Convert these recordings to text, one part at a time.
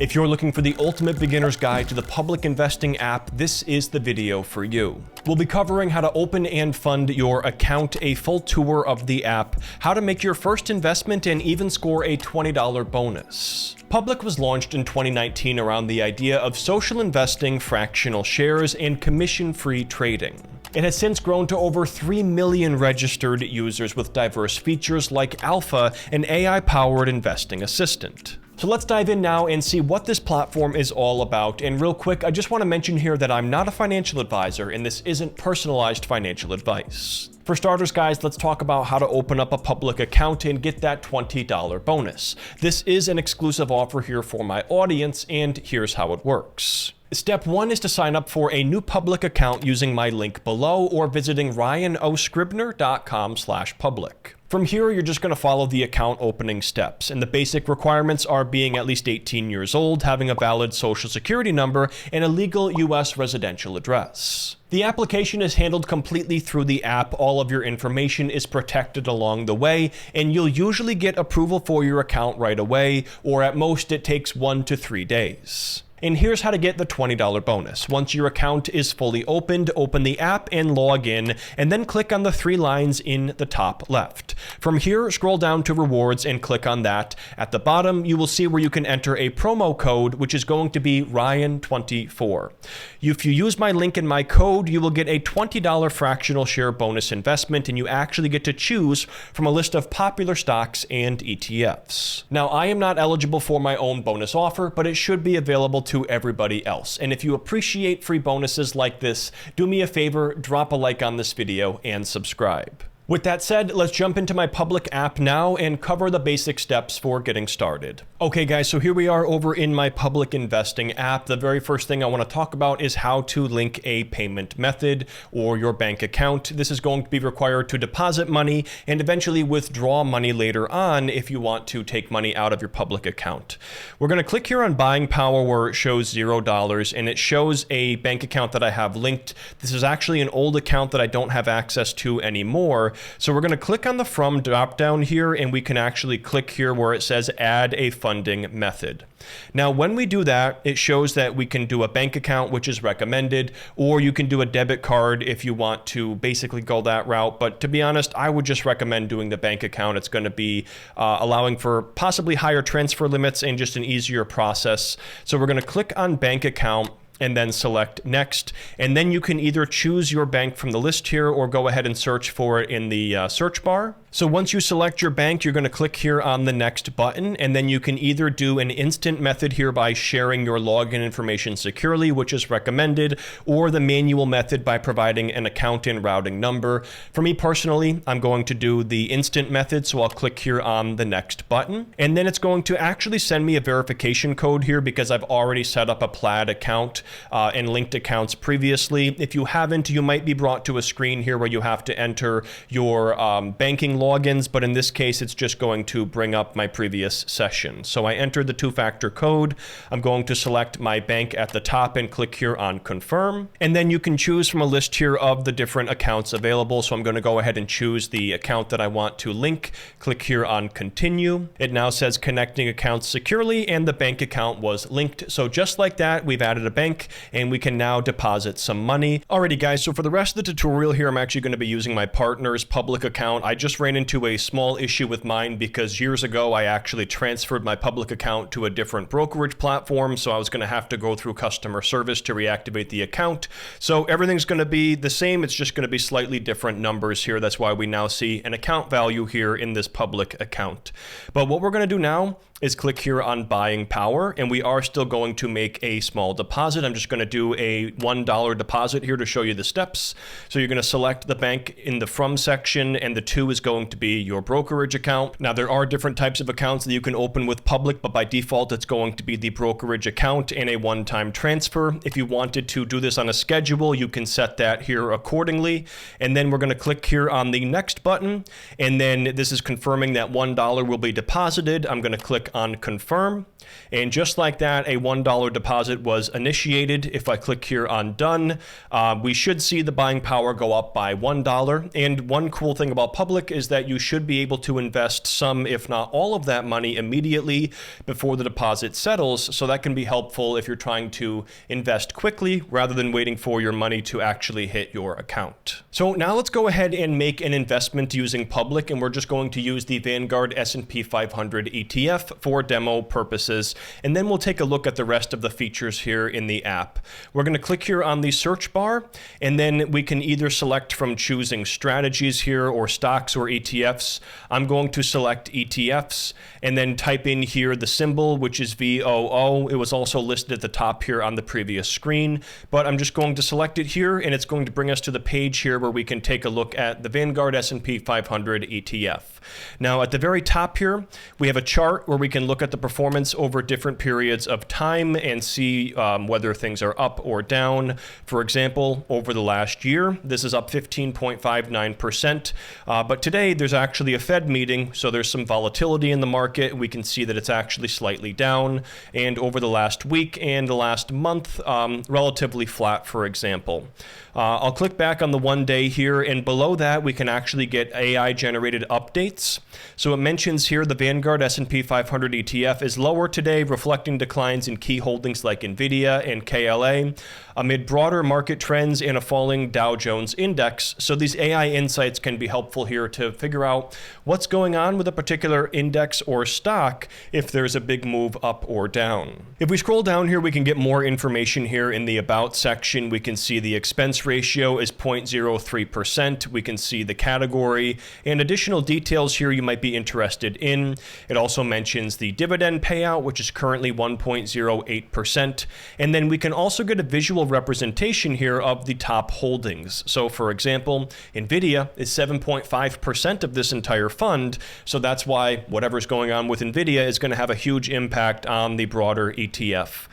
If you're looking for the ultimate beginner's guide to the public investing app, this is the video for you. We'll be covering how to open and fund your account, a full tour of the app, how to make your first investment, and even score a $20 bonus. Public was launched in 2019 around the idea of social investing, fractional shares, and commission-free trading. It has since grown to over 3 million registered users with diverse features like Alpha, an AI-powered investing assistant. So let's dive in now and see what this platform is all about. And real quick, I just want to mention here that I'm not a financial advisor and this isn't personalized financial advice. For starters, guys, let's talk about how to open up a public account and get that $20 bonus. This is an exclusive offer here for my audience, and here's how it works. Step 1 is to sign up for a new public account using my link below or visiting ryanoscribner.com/public. From here, you're just going to follow the account opening steps, and the basic requirements are being at least 18 years old, having a valid social security number, and a legal U.S. residential address. The application is handled completely through the app. All of your information is protected along the way, and you'll usually get approval for your account right away, or at most it takes 1 to 3 days. And here's how to get the $20 bonus. Once your account is fully opened, open the app and log in, and then click on the 3 lines in the top left. From here, scroll down to rewards and click on that. At the bottom, you will see where you can enter a promo code, which is going to be Ryan24. If you use my link and my code, you will get a $20 fractional share bonus investment, and you actually get to choose from a list of popular stocks and ETFs. Now, I am not eligible for my own bonus offer, but it should be available to everybody else. And if you appreciate free bonuses like this, do me a favor, drop a like on this video and subscribe. With that said, let's jump into my public app now and cover the basic steps for getting started. Okay guys, so here we are over in my public investing app. The very first thing I want to talk about is how to link a payment method or your bank account. This is going to be required to deposit money and eventually withdraw money later on if you want to take money out of your public account. We're going to click here on buying power where it shows $0 and it shows a bank account that I have linked. This is actually an old account that I don't have access to anymore. So we're going to click on the From drop down here, and we can actually click here where it says Add a Funding Method. Now, when we do that, it shows that we can do a bank account, which is recommended, or you can do a debit card if you want to basically go that route. But to be honest, I would just recommend doing the bank account. It's going to be allowing for possibly higher transfer limits and just an easier process. So we're going to click on Bank Account and then select Next. And then you can either choose your bank from the list here or go ahead and search for it in the search bar. So once you select your bank, you're going to click here on the Next button, and then you can either do an instant method here by sharing your login information securely, which is recommended, or the manual method by providing an account and routing number. For me personally, I'm going to do the instant method, so I'll click here on the Next button, and then it's going to actually send me a verification code here because I've already set up a Plaid account and linked accounts previously. If you haven't, you might be brought to a screen here where you have to enter your banking logins, but in this case, it's just going to bring up my previous session. So I entered the 2-factor code. I'm going to select my bank at the top and click here on Confirm. And then you can choose from a list here of the different accounts available. So I'm going to go ahead and choose the account that I want to link. Click here on Continue. It now says connecting accounts securely, and the bank account was linked. So just like that, we've added a bank and we can now deposit some money. Alrighty guys, so for the rest of the tutorial here, I'm actually going to be using my partner's public account. I just ran into a small issue with mine because years ago I actually transferred my public account to a different brokerage platform, so I was going to have to go through customer service to reactivate the account. So everything's going to be the same, it's just going to be slightly different numbers here. That's why we now see an account value here in this public account. But what we're going to do now is click here on buying power, and we are still going to make a small deposit. I'm just going to do a $1 deposit here to show you the steps. So you're going to select the bank in the From section, and the 2 is going to be your brokerage account. Now there are different types of accounts that you can open with public, but by default it's going to be the brokerage account and a one-time transfer. If you wanted to do this on a schedule, you can set that here accordingly. And then we're going to click here on the Next button, and then this is confirming that $1 will be deposited. I'm going to click click on confirm. And just like that, a $1 deposit was initiated. If I click here on done, we should see the buying power go up by $1. And one cool thing about Public is that you should be able to invest some, if not all of that money immediately before the deposit settles. So that can be helpful if you're trying to invest quickly rather than waiting for your money to actually hit your account. So now let's go ahead and make an investment using Public, and we're just going to use the Vanguard S&P 500 ETF for demo purposes. And then we'll take a look at the rest of the features here in the app. We're going to click here on the search bar, and then we can either select from choosing strategies here or stocks or ETFs. I'm going to select ETFs and then type in here the symbol, which is VOO. It was also listed at the top here on the previous screen, but I'm just going to select it here, and it's going to bring us to the page here where we can take a look at the Vanguard S&P 500 ETF. Now at the very top here, we have a chart where we can look at the performance over different periods of time and see whether things are up or down. For example, over the last year, this is up 15.59%. But today there's actually a Fed meeting, so there's some volatility in the market. We can see that it's actually slightly down. And over the last week and the last month, relatively flat, for example. I'll click back on the 1 day here, and below that we can actually get AI generated updates. So it mentions here the Vanguard S&P 500 ETF is lower today, reflecting declines in key holdings like Nvidia and KLA amid broader market trends and a falling Dow Jones index. So these AI insights can be helpful here to figure out what's going on with a particular index or stock if there's a big move up or down. If we scroll down here, we can get more information here in the About section. We can see the expense ratio is 0.03%. We can see the category and additional details here you might be interested in. It also mentions the dividend payout, which is currently 1.08%. And then we can also get a visual representation here of the top holdings. So for example, Nvidia is 7.5% of this entire fund. So that's why whatever's going on with Nvidia is going to have a huge impact on the broader ETF.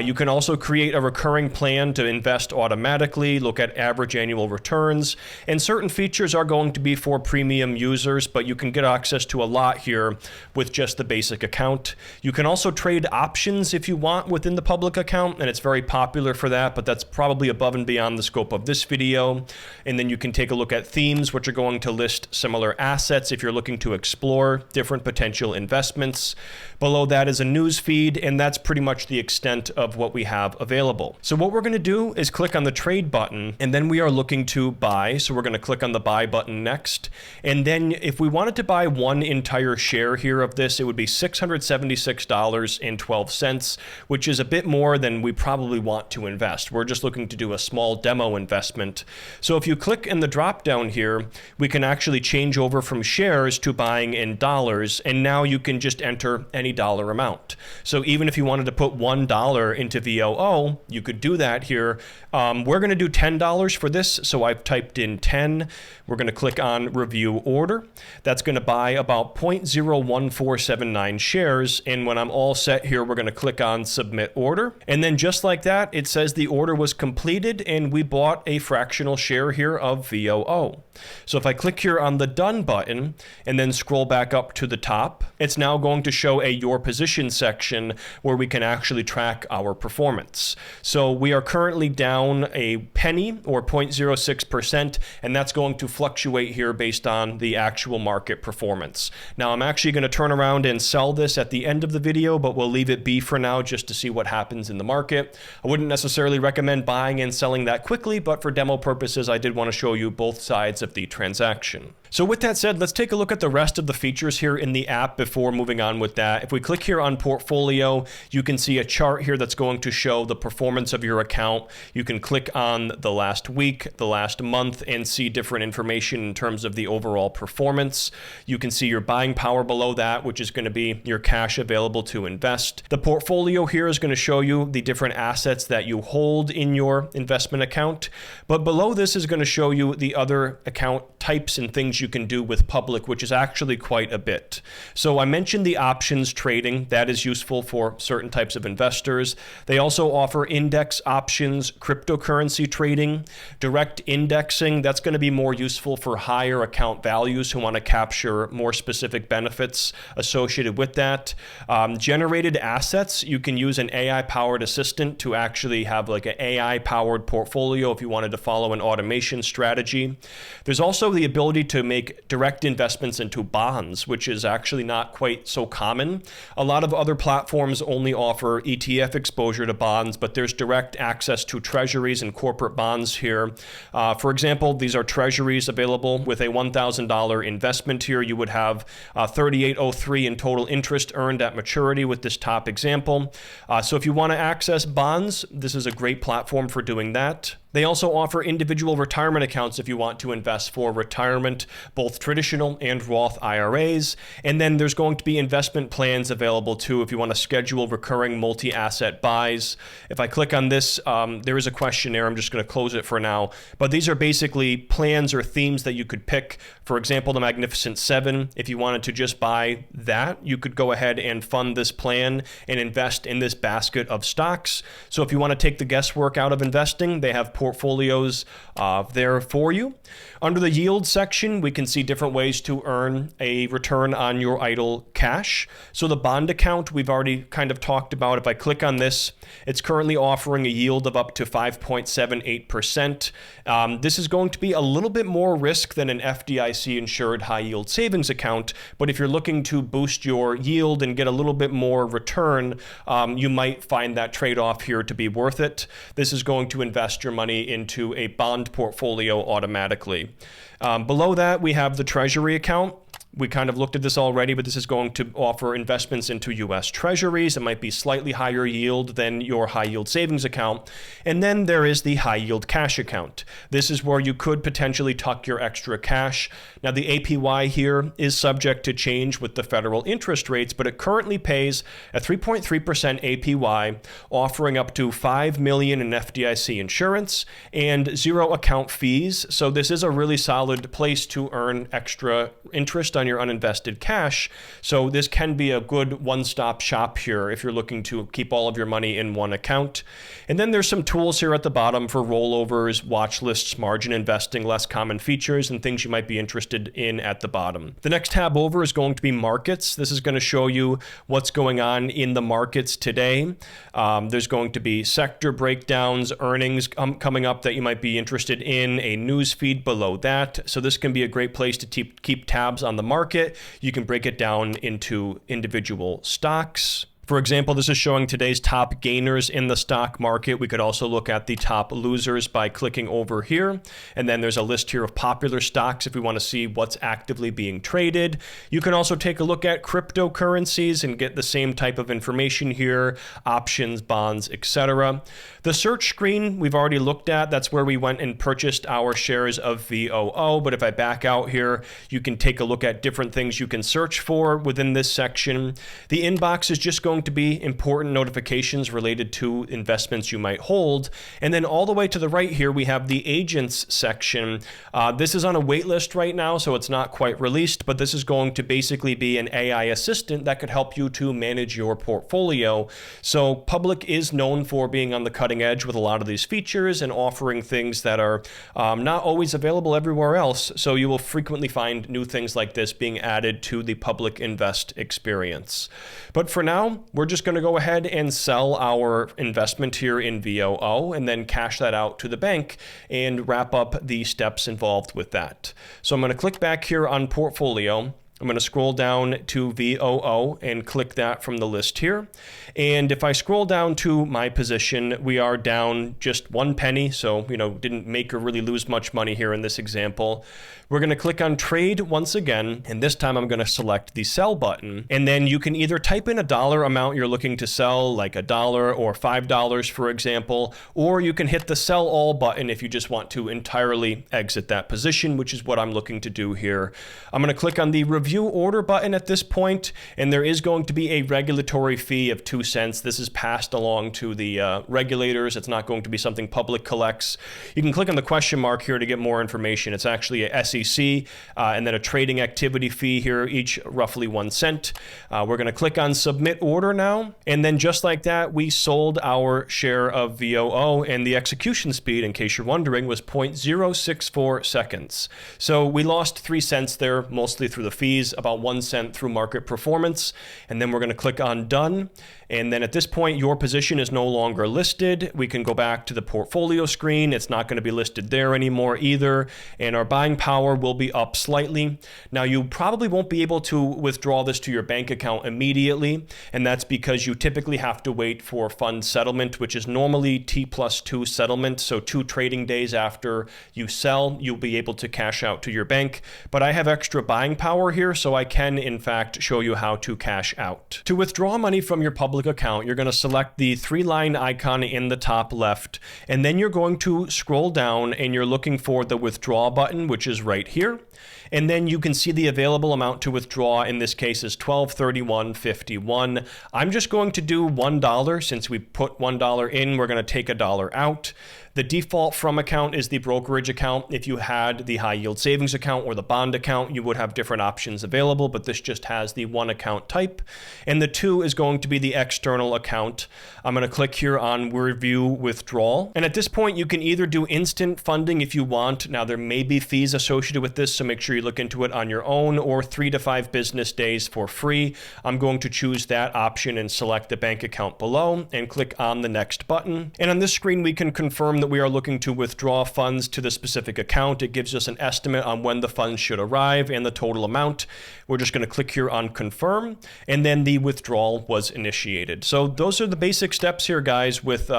You can also create a recurring plan to invest automatically, look at average annual returns, and certain features are going to be for premium users, but you can get access to a lot here with just the basic account. You can also trade options if you want within the Public account, and it's very popular for that, but that's probably above and beyond the scope of this video. And then you can take a look at themes, which are going to list similar assets if you're looking to explore different potential investments. Below that is a news feed, and that's pretty much the extent of what we have available. So what we're going to do is click on the trade button, and then we are looking to buy. So we're going to click on the buy button next. And then if we wanted to buy one entire share here of this, it would be $676.12, which is a bit more than we probably want to invest. We're just looking to do a small demo investment. So if you click in the drop down here, we can actually change over from shares to buying in dollars, and now you can just enter any dollar amount. So even if you wanted to put $1 into VOO, you could do that here. We're going to do $10 for this, so I've typed in 10. We're going to click on review order. That's going to buy about 0.01479 shares, and when I'm all set here, we're going to click on submit order. And then just like that, it says the order was completed and we bought a fractional share here of VOO. So if I click here on the done button and then scroll back up to the top, it's now going to show a your position section where we can actually track our performance. So we are currently down a penny or 0.06%, and that's going to fluctuate here based on the actual market performance. Now I'm actually going to turn around and sell this at the end of the video, but we'll leave it be for now just to see what happens in the market. I wouldn't necessarily recommend buying and selling that quickly, but for demo purposes, I did want to show you both sides of the transaction. So with that said, let's take a look at the rest of the features here in the app before moving on with that. If we click here on portfolio, you can see a chart here that's going to show the performance of your account. You can click on the last week, the last month, and see different information in terms of the overall performance. You can see your buying power below that, which is going to be your cash available to invest. The portfolio here is going to show you the different assets that you hold in your investment account. But below this is going to show you the other account types and things you can do with Public, which is actually quite a bit. So I mentioned the options trading. That is useful for certain types of investors. They also offer index options, cryptocurrency trading, direct indexing. That's going to be more useful for higher account values who want to capture more specific benefits associated with that. Generated assets, you can use an AI-powered assistant to actually have like an AI-powered portfolio if you wanted to follow an automation strategy. There's also the ability to make direct investments into bonds, which is actually not quite so common. A lot of other platforms only offer ETF exposure to bonds, but there's direct access to treasuries and corporate bonds here. For example, these are treasuries available with a $1,000 investment here. You would have 3803 in total interest earned at maturity with this top example. So if you want to access bonds, this is a great platform for doing that. They also offer individual retirement accounts if you want to invest for retirement, both traditional and Roth IRAs. And then there's going to be investment plans available too if you want to schedule recurring multi-asset buys. If I click on this, there is a questionnaire. I'm just going to close it for now. But these are basically plans or themes that you could pick. For example, the Magnificent Seven. If you wanted to just buy that, you could go ahead and fund this plan and invest in this basket of stocks. So if you want to take the guesswork out of investing, they have portfolios there for you. Under the yield section, we can see different ways to earn a return on your idle cash. So the bond account, we've already kind of talked about. If I click on this, it's currently offering a yield of up to 5.78%. This is going to be a little bit more risk than an FDIC insured high yield savings account. But if you're looking to boost your yield and get a little bit more return, you might find that trade-off here to be worth it. This is going to invest your money into a bond portfolio automatically. Below that, we have the Treasury account. We kind of looked at this already, but this is going to offer investments into U.S. Treasuries. It might be slightly higher yield than your high yield savings account. And then there is the high yield cash account. This is where you could potentially tuck your extra cash. Now, the APY here is subject to change with the federal interest rates, but it currently pays a 3.3% APY, offering up to $5 million in FDIC insurance and 0 account fees. So this is a really solid place to earn extra interest on your uninvested cash. So this can be a good one-stop shop here if you're looking to keep all of your money in one account. And then there's some tools here at the bottom for rollovers, watch lists, margin investing, less common features, and things you might be interested in at the bottom. The next tab over is going to be markets. This is going to show you what's going on in the markets today. There's going to be sector breakdowns, earnings coming up that you might be interested in, a news feed below that. So this can be a great place to keep tabs on the market. You can break it down into individual stocks. For example, this is showing today's top gainers in the stock market. We could also look at the top losers by clicking over here. And then there's a list here of popular stocks if we want to see what's actively being traded. You can also take a look at cryptocurrencies and get the same type of information here, options, bonds, etc. The search screen we've already looked at. That's where we went and purchased our shares of VOO. But if I back out here, you can take a look at different things you can search for within this section. The inbox is just going to be important notifications related to investments you might hold. And then all the way to the right here, we have the agents section. This is on a wait list right now, so it's not quite released, but this is going to basically be an AI assistant that could help you to manage your portfolio. So Public is known for being on the cutting edge with a lot of these features and offering things that are not always available everywhere else. So you will frequently find new things like this being added to the Public Invest experience. But for now, we're just going to go ahead and sell our investment here in VOO and then cash that out to the bank and wrap up the steps involved with that. So I'm going to click back here on portfolio. I'm going to scroll down to VOO and click that from the list here. And if I scroll down to my position, we are down just 1 penny. So, didn't make or really lose much money here in this example. We're going to click on trade once again. And this time I'm going to select the sell button. And then you can either type in a dollar amount you're looking to sell, like $1 or $5, for example, or you can hit the sell all button if you just want to entirely exit that position, which is what I'm looking to do here. I'm going to click on the review view order button at this point, and there is going to be a regulatory fee of 2 cents. This is passed along to the regulators. It's not going to be something public collects. You can click on the question mark here to get more information. It's actually a SEC and then a trading activity fee here, each roughly 1 cent. We're going to click on submit order now, and then just like that, we sold our share of VOO, and the execution speed, in case you're wondering, was 0.064 seconds. So we lost 3 cents there, mostly through the fees, about 1 cent through market performance, and then we're going to click on done. And then at this point, your position is no longer listed. We can go back to the portfolio screen. It's not going to be listed there anymore either. And our buying power will be up slightly. Now, you probably won't be able to withdraw this to your bank account immediately. And that's because you typically have to wait for fund settlement, which is normally T+2 settlement. So 2 trading days after you sell, you'll be able to cash out to your bank. But I have extra buying power here, so I can, in fact, show you how to cash out. To withdraw money from your public account, you're going to select the 3-line icon in the top left, and then you're going to scroll down and you're looking for the withdraw button, which is right here. And then you can see the available amount to withdraw. In this case is $12.3151. I'm just going to do $1 since we put $1 in. We're going to take $1 out. The default from account is the brokerage account. If you had the high yield savings account or the bond account, you would have different options available, but this just has the 1 account type. And the 2 is going to be the external account. I'm going to click here on review withdrawal. And at this point, you can either do instant funding if you want. Now, there may be fees associated with this, so make sure you look into it on your own, or 3 to 5 business days for free. I'm going to choose that option and select the bank account below and click on the next button. And on this screen, we can confirm that we are looking to withdraw funds to the specific account. It gives us an estimate on when the funds should arrive and the total amount. We're just going to click here on confirm, and then the withdrawal was initiated. So those are the basic steps here, guys, with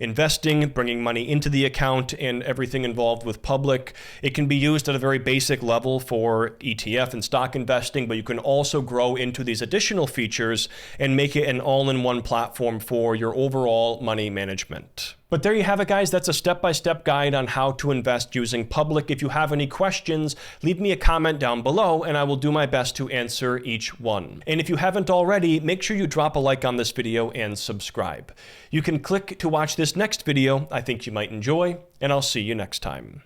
investing, bringing money into the account, and everything involved with public. It can be used at a very basic level for ETF and stock investing, but you can also grow into these additional features and make it an all-in-one platform for your overall money management. But there you have it, guys. That's a step-by-step guide on how to invest using public. If you have any questions, leave me a comment down below and I will do my best to answer each one. And if you haven't already, make sure you drop a like on this video and subscribe. You can click to watch this next video I think you might enjoy, and I'll see you next time.